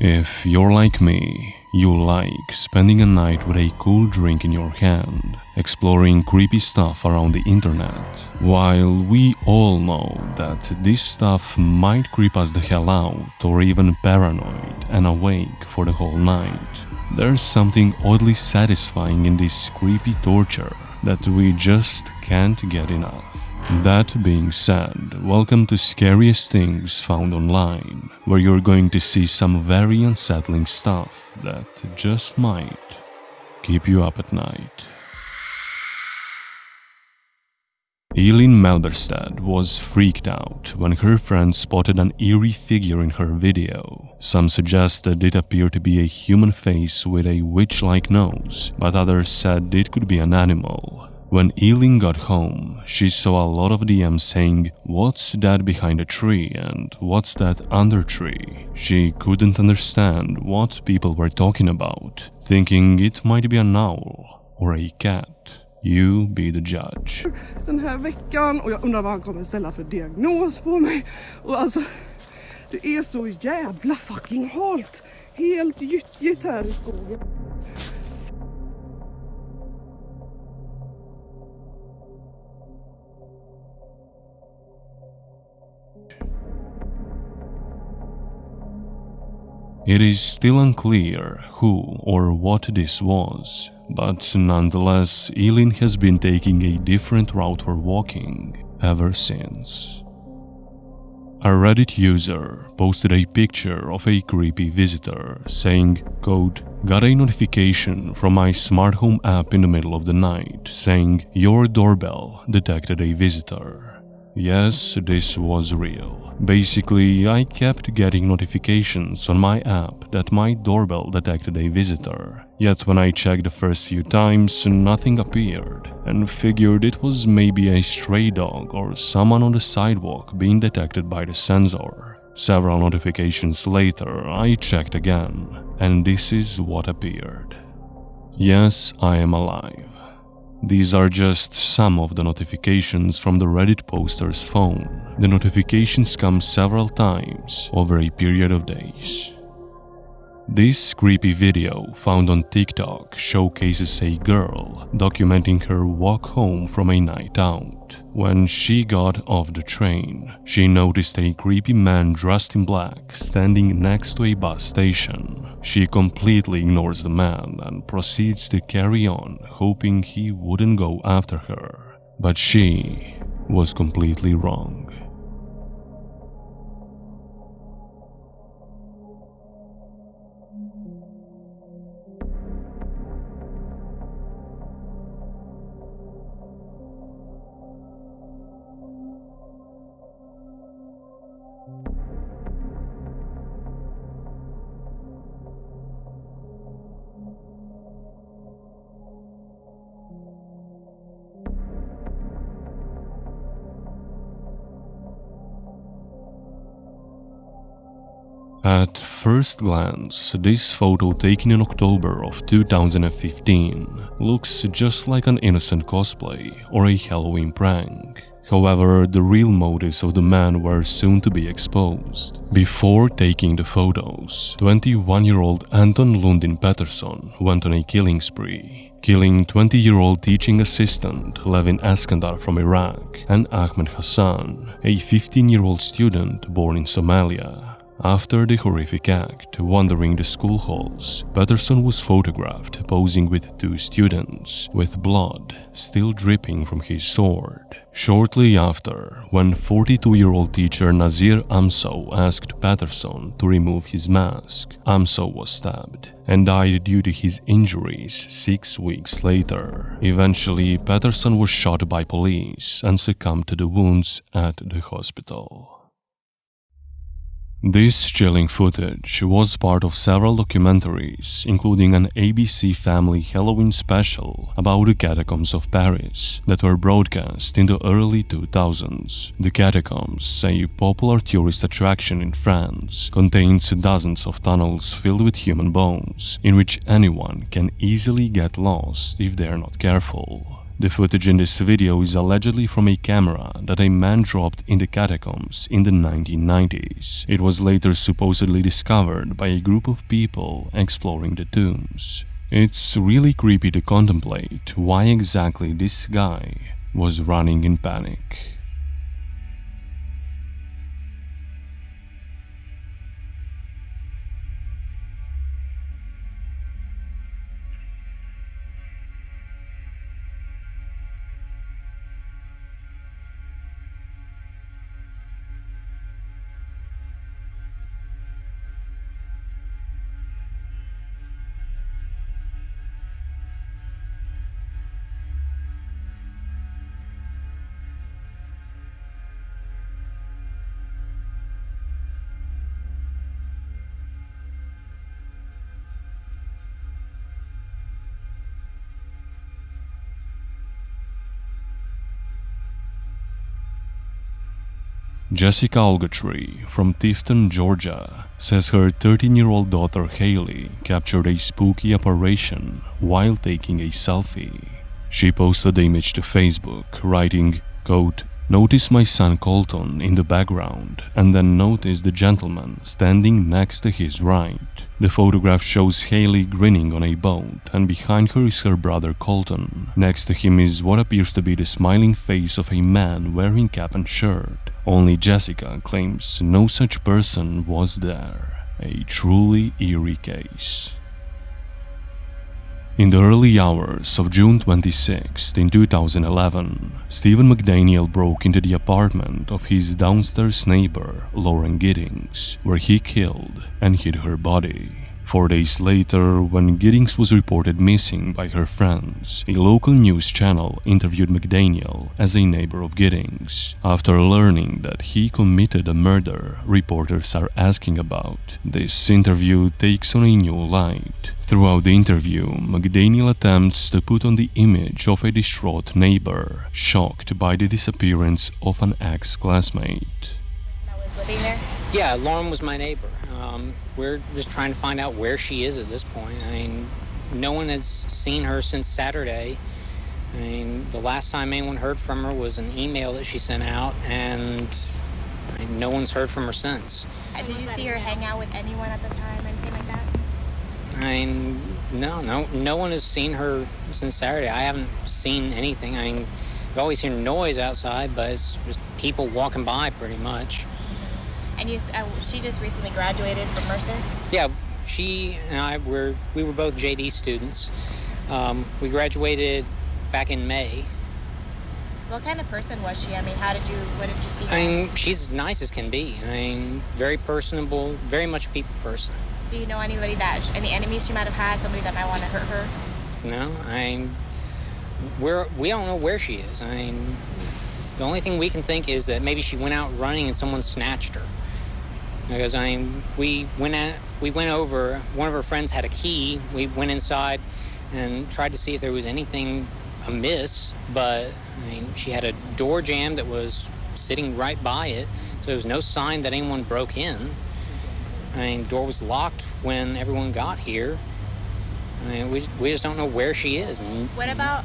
If you're like me, you like spending a night with a cool drink in your hand, exploring creepy stuff around the internet. While we all know that this stuff might creep us the hell out or even paranoid and awake for the whole night, there's something oddly satisfying in this creepy torture that we just can't get enough. That being said, welcome to Scariest Things Found Online, where you're going to see some very unsettling stuff that just might keep you up at night. Eileen Melberstad was freaked out when her friend spotted an eerie figure in her video. Some suggested it appeared to be a human face with a witch-like nose, but others said it could be an animal. When Eileen got home, she saw a lot of DMs saying, "What's that behind a tree?" and "What's that under tree?" She couldn't understand what people were talking about, thinking it might be an owl or a cat. You be the judge. Den här veckan och jag undrar vad han kommer ställa för diagnos på mig. Och alltså, det är så jävla fucking halt. Helt gyttjigt här i skogen. It is still unclear who or what this was, but nonetheless, Eileen has been taking a different route for walking ever since. A Reddit user posted a picture of a creepy visitor saying, quote, "Got a notification from my smart home app in the middle of the night saying your doorbell detected a visitor." Yes, this was real. Basically, I kept getting notifications on my app that my doorbell detected a visitor. Yet when I checked the first few times, nothing appeared, and figured it was maybe a stray dog or someone on the sidewalk being detected by the sensor. Several notifications later, I checked again, and this is what appeared. Yes, I am alive. These are just some of the notifications from the Reddit poster's phone. The notifications come several times over a period of days. This creepy video found on TikTok showcases a girl documenting her walk home from a night out. When she got off the train, she noticed a creepy man dressed in black standing next to a bus station. She completely ignores the man and proceeds to carry on, hoping he wouldn't go after her. But she was completely wrong. At first glance, this photo taken in October of 2015 looks just like an innocent cosplay or a Halloween prank. However, the real motives of the man were soon to be exposed. Before taking the photos, 21-year-old Anton Lundin Pettersson went on a killing spree, killing 20-year-old teaching assistant Levin Eskandar from Iraq and Ahmed Hassan, a 15-year-old student born in Somalia. After the horrific act, wandering the school halls, Pettersson was photographed posing with two students, with blood still dripping from his sword. Shortly after, when 42-year-old teacher Nazir Amso asked Pettersson to remove his mask, Amso was stabbed and died due to his injuries 6 weeks later. Eventually, Pettersson was shot by police and succumbed to the wounds at the hospital. This chilling footage was part of several documentaries, including an ABC Family Halloween special about the catacombs of Paris that were broadcast in the early 2000s. The catacombs, a popular tourist attraction in France, contains dozens of tunnels filled with human bones, in which anyone can easily get lost if they are not careful. The footage in this video is allegedly from a camera that a man dropped in the catacombs in the 1990s. It was later supposedly discovered by a group of people exploring the tombs. It's really creepy to contemplate why exactly this guy was running in panic. Jessica Ogletree from Tifton, Georgia, says her 13-year-old daughter Haley captured a spooky apparition while taking a selfie. She posted the image to Facebook, writing, quote, "Notice my son Colton in the background, and then notice the gentleman standing next to his right." The photograph shows Haley grinning on a boat, and behind her is her brother Colton. Next to him is what appears to be the smiling face of a man wearing cap and shirt. Only Jessica claims no such person was there. A truly eerie case. In the early hours of June 26th in 2011, Stephen McDaniel broke into the apartment of his downstairs neighbor, Lauren Giddings, where he killed and hid her body. 4 days later, when Giddings was reported missing by her friends, a local news channel interviewed McDaniel as a neighbor of Giddings. After learning that he committed a murder reporters are asking about, this interview takes on a new light. Throughout the interview, McDaniel attempts to put on the image of a distraught neighbor, shocked by the disappearance of an ex-classmate. That was living there? Yeah, Lauren was my neighbor. We're just trying to find out where she is at this point. I mean, no one has seen her since Saturday. I mean, the last time anyone heard from her was an email that she sent out, and no one's heard from her since. Did you see her hang out with anyone at the time or anything like that? I mean, no one has seen her since Saturday. I haven't seen anything. I mean, you always hear noise outside, but it's just people walking by pretty much. And she just recently graduated from Mercer? Yeah, she and I were both JD students. We graduated back in May. What kind of person was she? I mean, what did you see her? I mean, she's as nice as can be. I mean, very personable, very much a people person. Do you know any enemies she might have had, somebody that might want to hurt her? No, we don't know where she is. I mean, the only thing we can think is that maybe she went out running and someone snatched her. Because we went over. One of her friends had a key. We went inside and tried to see if there was anything amiss, but she had a door jamb that was sitting right by it, so there was no sign that anyone broke in. The door was locked when everyone got here. We just don't know where she is. What about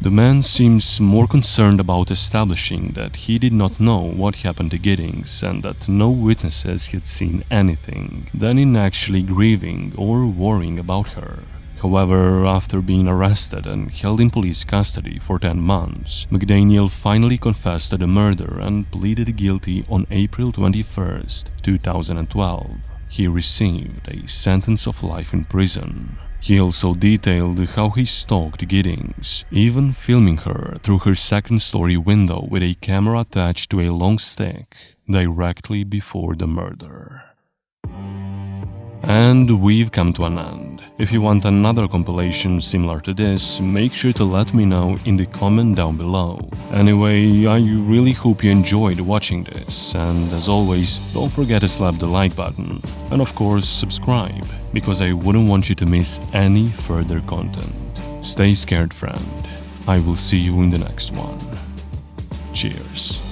The man seems more concerned about establishing that he did not know what happened to Giddings and that no witnesses had seen anything, than in actually grieving or worrying about her. However, after being arrested and held in police custody for 10 months, McDaniel finally confessed to the murder and pleaded guilty on April 21st, 2012. He received a sentence of life in prison. He also detailed how he stalked Giddings, even filming her through her second-story window with a camera attached to a long stick directly before the murder. And we've come to an end. If you want another compilation similar to this, make sure to let me know in the comment down below. Anyway, I really hope you enjoyed watching this, and as always, don't forget to slap the like button, and of course subscribe, because I wouldn't want you to miss any further content. Stay scared, friend. I will see you in the next one. Cheers.